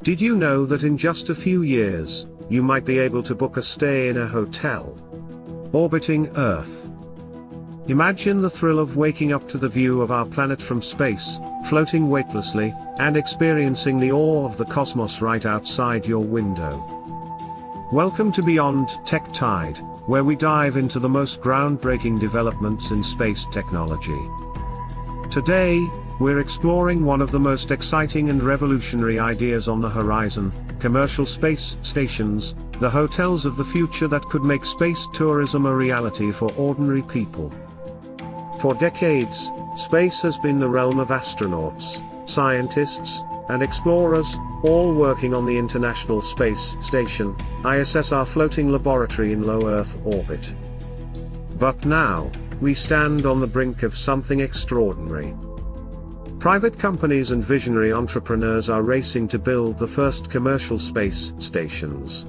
Did you know that in just a few years, you might be able to book a stay in a hotel orbiting Earth? Imagine the thrill of waking up to the view of our planet from space, floating weightlessly, and experiencing the awe of the cosmos right outside your window. Welcome to Beyond Tech Tide, where we dive into the most groundbreaking developments in space technology. Today, we're exploring one of the most exciting and revolutionary ideas on the horizon: commercial space stations, the hotels of the future that could make space tourism a reality for ordinary people. For decades, space has been the realm of astronauts, scientists, and explorers, all working on the International Space Station, ISS, our floating laboratory in low Earth orbit. But now, we stand on the brink of something extraordinary. Private companies and visionary entrepreneurs are racing to build the first commercial space stations.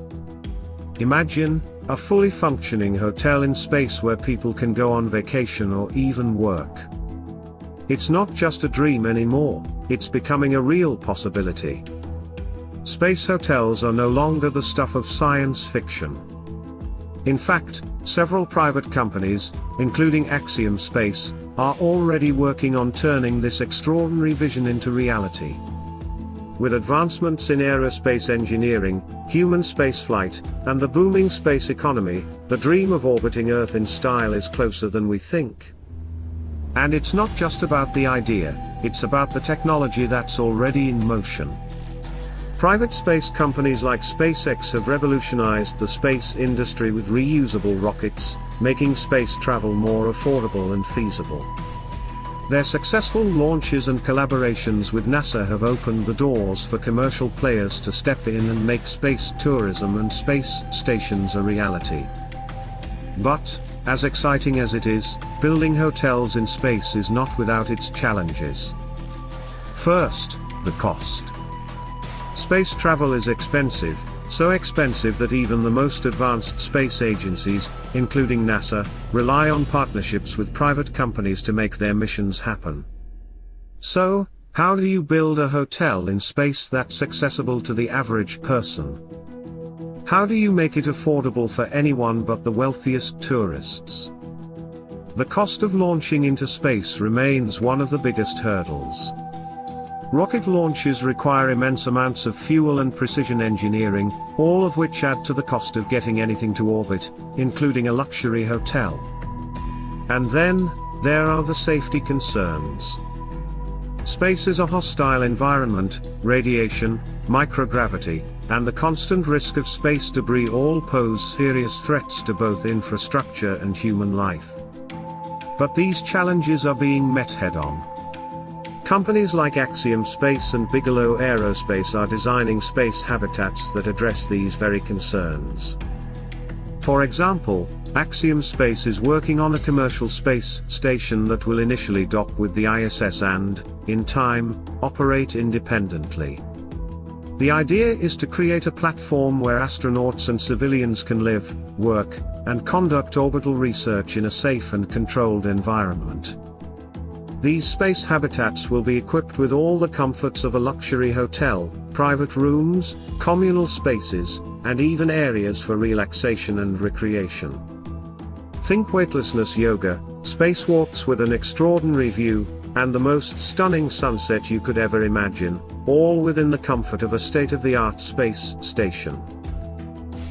Imagine a fully functioning hotel in space where people can go on vacation or even work. It's not just a dream anymore, it's becoming a real possibility. Space hotels are no longer the stuff of science fiction. In fact, several private companies, including Axiom Space, are already working on turning this extraordinary vision into reality. With advancements in aerospace engineering, human spaceflight, and the booming space economy, the dream of orbiting Earth in style is closer than we think. And it's not just about the idea, it's about the technology that's already in motion. Private space companies like SpaceX have revolutionized the space industry with reusable rockets, making space travel more affordable and feasible. Their successful launches and collaborations with NASA have opened the doors for commercial players to step in and make space tourism and space stations a reality. But, as exciting as it is, building hotels in space is not without its challenges. First, the cost. Space travel is expensive, so expensive that even the most advanced space agencies, including NASA, rely on partnerships with private companies to make their missions happen. So, how do you build a hotel in space that's accessible to the average person? How do you make it affordable for anyone but the wealthiest tourists? The cost of launching into space remains one of the biggest hurdles. Rocket launches require immense amounts of fuel and precision engineering, all of which add to the cost of getting anything to orbit, including a luxury hotel. And then, there are the safety concerns. Space is a hostile environment. Radiation, microgravity, and the constant risk of space debris all pose serious threats to both infrastructure and human life. But these challenges are being met head-on. Companies like Axiom Space and Bigelow Aerospace are designing space habitats that address these very concerns. For example, Axiom Space is working on a commercial space station that will initially dock with the ISS and, in time, operate independently. The idea is to create a platform where astronauts and civilians can live, work, and conduct orbital research in a safe and controlled environment. These space habitats will be equipped with all the comforts of a luxury hotel: private rooms, communal spaces, and even areas for relaxation and recreation. Think weightlessness yoga, spacewalks with an extraordinary view, and the most stunning sunset you could ever imagine, all within the comfort of a state-of-the-art space station.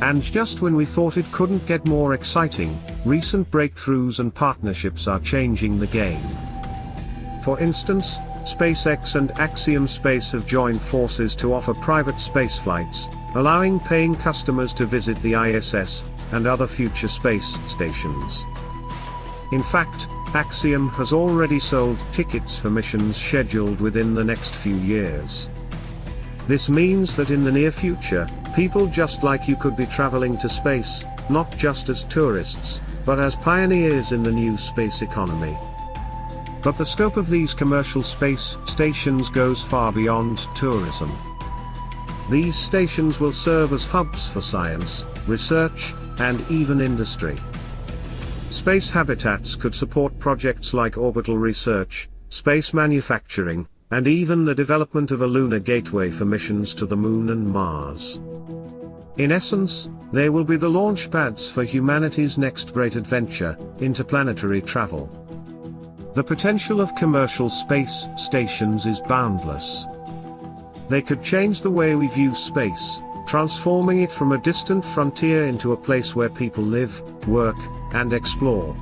And just when we thought it couldn't get more exciting, recent breakthroughs and partnerships are changing the game. For instance, SpaceX and Axiom Space have joined forces to offer private spaceflights, allowing paying customers to visit the ISS and other future space stations. In fact, Axiom has already sold tickets for missions scheduled within the next few years. This means that in the near future, people just like you could be traveling to space, not just as tourists, but as pioneers in the new space economy. But the scope of these commercial space stations goes far beyond tourism. These stations will serve as hubs for science, research, and even industry. Space habitats could support projects like orbital research, space manufacturing, and even the development of a lunar gateway for missions to the Moon and Mars. In essence, they will be the launch pads for humanity's next great adventure, interplanetary travel. The potential of commercial space stations is boundless. They could change the way we view space, transforming it from a distant frontier into a place where people live, work, and explore.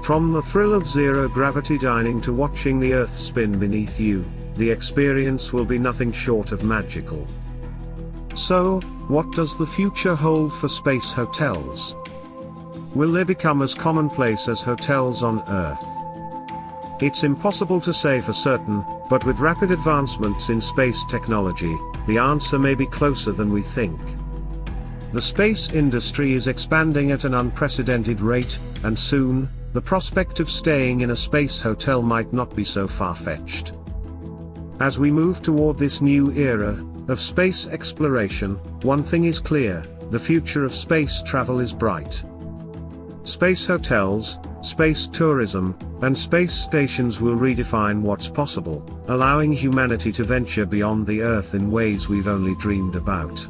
From the thrill of zero-gravity dining to watching the Earth spin beneath you, the experience will be nothing short of magical. So, what does the future hold for space hotels? Will they become as commonplace as hotels on Earth? It's impossible to say for certain, but with rapid advancements in space technology, the answer may be closer than we think. The space industry is expanding at an unprecedented rate, and soon, the prospect of staying in a space hotel might not be so far-fetched. As we move toward this new era of space exploration, one thing is clear: the future of space travel is bright. Space hotels, space tourism, and space stations will redefine what's possible, allowing humanity to venture beyond the Earth in ways we've only dreamed about.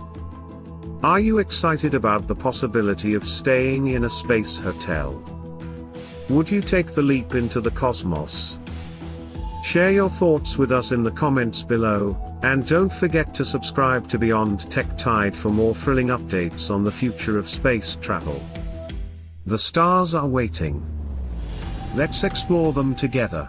Are you excited about the possibility of staying in a space hotel? Would you take the leap into the cosmos? Share your thoughts with us in the comments below, and don't forget to subscribe to Beyond Tech Tide for more thrilling updates on the future of space travel. The stars are waiting. Let's explore them together.